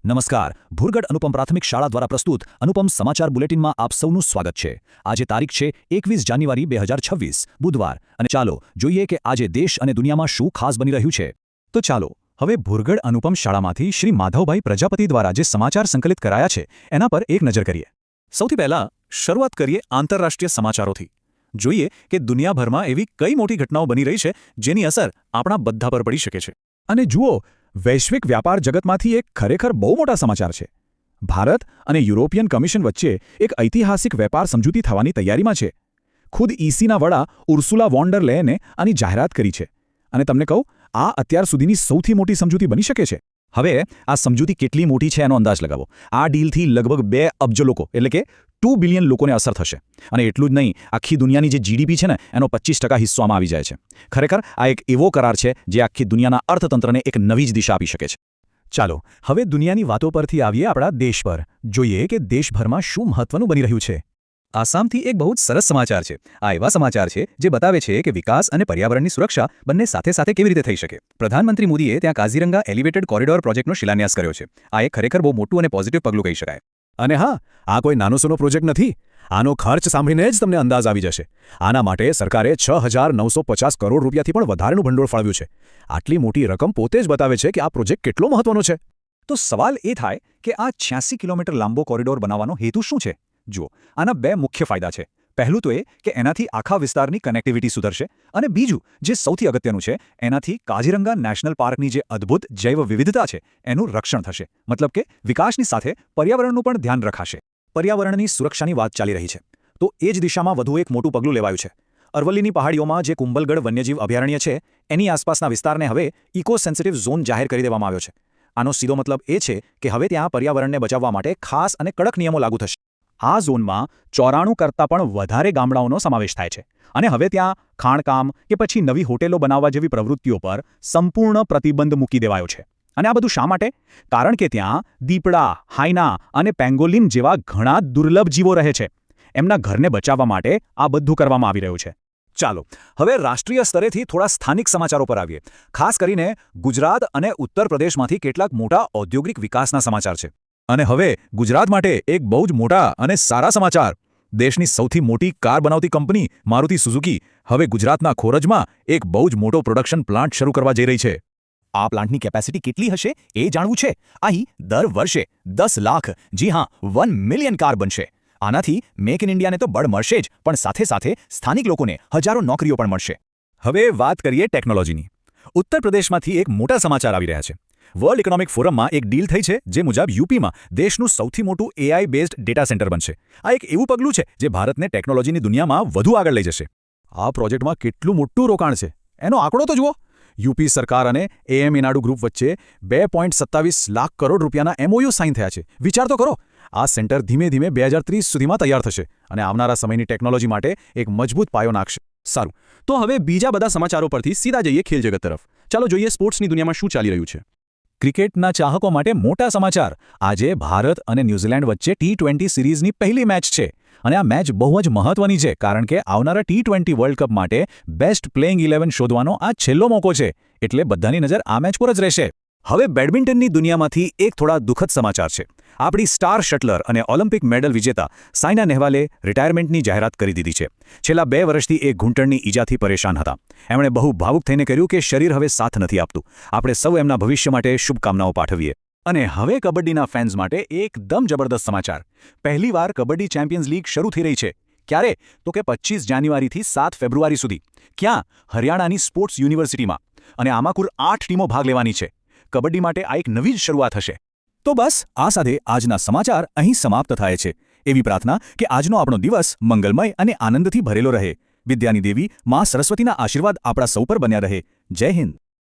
નમસ્કાર. ભુરગઢ અનુપમ પ્રાથમિક શાળા દ્વારા પ્રસ્તુત અનુપમ સમાચાર બુલેટિનમાં આપ સૌનું સ્વાગત છે. આજે તારીખ છે 21 જાન્યુઆરી 2026 બુધવાર અને ચાલો જોઈએ કે આજે દેશ અને દુનિયામાં શું ખાસ બની રહ્યું છે. તો ચાલો હવે ભુરગઢ અનુપમ શાળામાંથી શ્રી માધવભાઈ પ્રજાપતિ દ્વારા જે સમાચાર સંકલિત કરાયા છે એના પર એક નજર કરીએ. સૌથી પહેલા શરૂઆત કરીએ આંતરરાષ્ટ્રીય સમાચારોથી. જોઈએ કે દુનિયાભરમાં એવી કઈ મોટી ઘટનાઓ બની રહી છે જેની અસર આપણા બધા પર પડી શકે છે. અને જુઓ, વૈશ્વિક વ્યાપાર જગતમાંથી એક ખરેખર બહુ મોટા સમાચાર છે. ભારત અને યુરોપિયન કમિશન વચ્ચે એક ઐતિહાસિક વેપાર સમજૂતી થવાની તૈયારીમાં છે. ખુદ ઈસીના વડા ઉર્સુલા વોન ડર લેયને આની જાહેરાત કરી છે. અને તમને કહું, આ અત્યાર સુધીની સૌથી મોટી સમજૂતી બની શકે છે. હવે આ સમજૂતી કેટલી મોટી છે એનો અંદાજ લગાવો. આ ડીલથી લગભગ 2 અબજ લોકો એટલે કે 2 બિલિયન લોકોને અસર થશે. અને એટલું જ નહીં, આખી દુનિયાની જે જીડીપી છે ને એનો 25% હિસ્સો આમાં આવી જાય છે. ખરેખર આ એક એવો કરાર છે જે આખી દુનિયાના અર્થતંત્રને એક નવી જ દિશા આપી શકે છે. ચાલો હવે દુનિયાની વાતો પરથી આવીએ આપણા દેશ પર. જોઈએ કે દેશભરમાં શું મહત્વનું બની રહ્યું છે. આસામથી એક બહુ જ સરસ સમાચાર છે. આ એવા સમાચાર છે જે બતાવે છે કે વિકાસ અને પર્યાવરણની સુરક્ષા બંને સાથે સાથે કેવી રીતે થઈ શકે. પ્રધાનમંત્રી મોદીએ ત્યાં કાઝીરંગા એલિવેટેડ કોરિડોર પ્રોજેક્ટનો શિલાન્યાસ કર્યો છે. આ એક ખરેખર બહુ મોટું અને પોઝિટિવ પગલું કહી શકાય. અને હા, આ કોઈ નાનોસૂનો પ્રોજેક્ટ નથી. આનો ખર્ચ સાંભળીને જ તમને અંદાજ આવી જશે. આના માટે સરકારે 6,950 કરોડ રૂપિયાથી પણ વધારેનું ભંડોળ ફાળવ્યું છે. આટલી મોટી રકમ પોતે જ બતાવે છે કે આ પ્રોજેક્ટ કેટલો મહત્વનો છે. તો સવાલ એ થાય કે આ 86 કિલોમીટર લાંબો કોરિડોર બનાવવાનો હેતુ શું છે? જુઓ, આના 2 મુખ્ય ફાયદા છે. પહેલું તો એ કે એનાથી આખા વિસ્તારની કનેક્ટિવિટી સુધરશે, અને બીજું જે સૌથી અગત્યનું છે, એનાથી કાઝીરંગા નેશનલ પાર્કની જે અદ્ભુત જૈવ વિવિધતા છે એનું રક્ષણ થશે. મતલબ કે વિકાસની સાથે પર્યાવરણનું પણ ધ્યાન રખાશે. પર્યાવરણની સુરક્ષાની વાત ચાલી રહી છે તો એ જ દિશામાં વધુ એક મોટું પગલું લેવાયું છે. અરવલ્લીની પહાડીઓમાં જે કુંભલગઢ વન્યજીવ અભયારણ્ય છે એની આસપાસના વિસ્તારને હવે ઇકો સેન્સિટિવ ઝોન જાહેર કરી દેવામાં આવ્યો છે. આનો સીધો મતલબ એ છે કે હવે ત્યાં પર્યાવરણને બચાવવા માટે ખાસ અને કડક નિયમો લાગુ થશે. આ ઝોનમાં 94 કરતાં પણ વધારે ગામડાઓનો સમાવેશ થાય છે. અને હવે ત્યાં ખાણકામ કે પછી નવી હોટેલો બનાવવા જેવી પ્રવૃત્તિઓ પર સંપૂર્ણ પ્રતિબંધ મૂકી દેવાયો છે. અને આ બધું શા માટે? કારણ કે ત્યાં દીપડા, હાયના અને પેંગોલિન જેવા ઘણા દુર્લભ જીવો રહે છે. એમના ઘરને બચાવવા માટે આ બધું કરવામાં આવી રહ્યું છે. ચાલો હવે રાષ્ટ્રીય સ્તરેથી થોડા સ્થાનિક સમાચારો પર આવીએ. ખાસ કરીને ગુજરાત અને ઉત્તર પ્રદેશમાંથી કેટલાક મોટા ઔદ્યોગિક વિકાસના સમાચાર છે. અને હવે ગુજરાત માટે એક બહુ જ મોટા અને સારા સમાચાર. દેશની સૌથી મોટી કાર બનાવતી કંપની મારુતિ સુઝુકી હવે ગુજરાતના ખોરજમાં એક બહુ જ મોટો પ્રોડક્શન પ્લાન્ટ શરૂ કરવા જઈ રહી છે. આ પ્લાન્ટની કેપેસિટી કેટલી હશે એ જાણવું છે. અહીં દર વર્ષે 10 લાખ, જી હા 1 મિલિયન કાર બનશે. આનાથી મેક ઇન ઇન્ડિયાને તો બળ મળશે જ, પણ સાથે સાથે સ્થાનિક લોકોને હજારો નોકરીઓ પણ મળશે. હવે વાત કરીએ ટેકનોલોજીની. ઉત્તર પ્રદેશમાંથી એક મોટા સમાચાર આવી રહ્યા છે. વર્લ્ડ ઇકોનોમિક ફોરમમાં એક ડીલ થઈ છે જે મુજબ યુપીમાં દેશનું સૌથી મોટું AI બેઝડ ડેટા સેન્ટર બનશે. આ એક એવું પગલું છે જે ભારતને ટેકનોલોજીની દુનિયામાં વધુ આગળ લઈ જશે. આ પ્રોજેક્ટમાં કેટલું મોટું રોકાણ છે એનો આંકડો તો જુઓ. યુપી સરકાર અને AM નાડુ ગ્રુપ વચ્ચે 2.27 લાખ કરોડ રૂપિયાના MOU સાઇન થયા છે. વિચાર તો કરો. આ સેન્ટર ધીમે ધીમે 2030 સુધીમાં તૈયાર થશે અને આવનારા સમયની ટેકનોલોજી માટે એક મજબૂત પાયો નાખશે. સારું, તો હવે બીજા બધા સમાચારો પરથી સીધા જઈએ ખેલ જગત તરફ. ચાલો જોઈએ સ્પોર્ટ્સની દુનિયામાં શું ચાલી રહ્યું છે. ક્રિકેટના ચાહકો માટે મોટા સમાચાર. આજે ભારત અને ન્યૂઝીલેન્ડ વચ્ચે T20 સિરીઝની પહેલી મેચ છે. અને આ મેચ બહુ જ મહત્વની છે કારણ કે આવનારા T20 વર્લ્ડ કપ માટે બેસ્ટ પ્લેઇંગ 11 શોધવાનો આ છેલ્લો મોકો છે. એટલે બધાની નજર આ મેચ પર જ રહેશે. હવે બેડમિન્ટનની દુનિયામાંથી એક થોડા દુઃખદ સમાચાર છે. આપણી સ્ટાર શટલર અને ઓલિમ્પિક મેડલ વિજેતા સાયના નેહવાલે રિટાયરમેન્ટની જાહેરાત કરી દીધી છે. છેલ્લા 2 વર્ષથી એ ઘૂંટણની ઈજાથી પરેશાન હતા. એમણે બહુ ભાવુક થઈને કહ્યું કે શરીર હવે સાથ નથી આપતું. આપણે સૌ એમના ભવિષ્ય માટે શુભકામનાઓ પાઠવીએ. અને હવે કબડ્ડીના ફેન્સ માટે એકદમ જબરદસ્ત સમાચાર. પહેલીવાર કબડ્ડી ચેમ્પિયન્સ લીગ શરૂ થઈ રહી છે. ક્યારે? તો કે 25 જાન્યુઆરીથી 7 ફેબ્રુઆરી સુધી. ક્યાં? હરિયાણાની સ્પોર્ટ્સ યુનિવર્સિટીમાં. અને આમાં કુલ 8 ટીમો ભાગ લેવાની છે. કબડ્ડી માટે આ એક નવી જ શરૂઆત હશે. તો બસ આ સાથે આજના સમાચાર અહીં સમાપ્ત થાય છે. એવી પ્રાર્થના કે આજનો આપણો દિવસ મંગલમય અને આનંદથી ભરેલો રહે. વિદ્યાની દેવી માં સરસ્વતીના આશીર્વાદ આપણા સૌ પર બન્યા રહે. જય હિન્દ.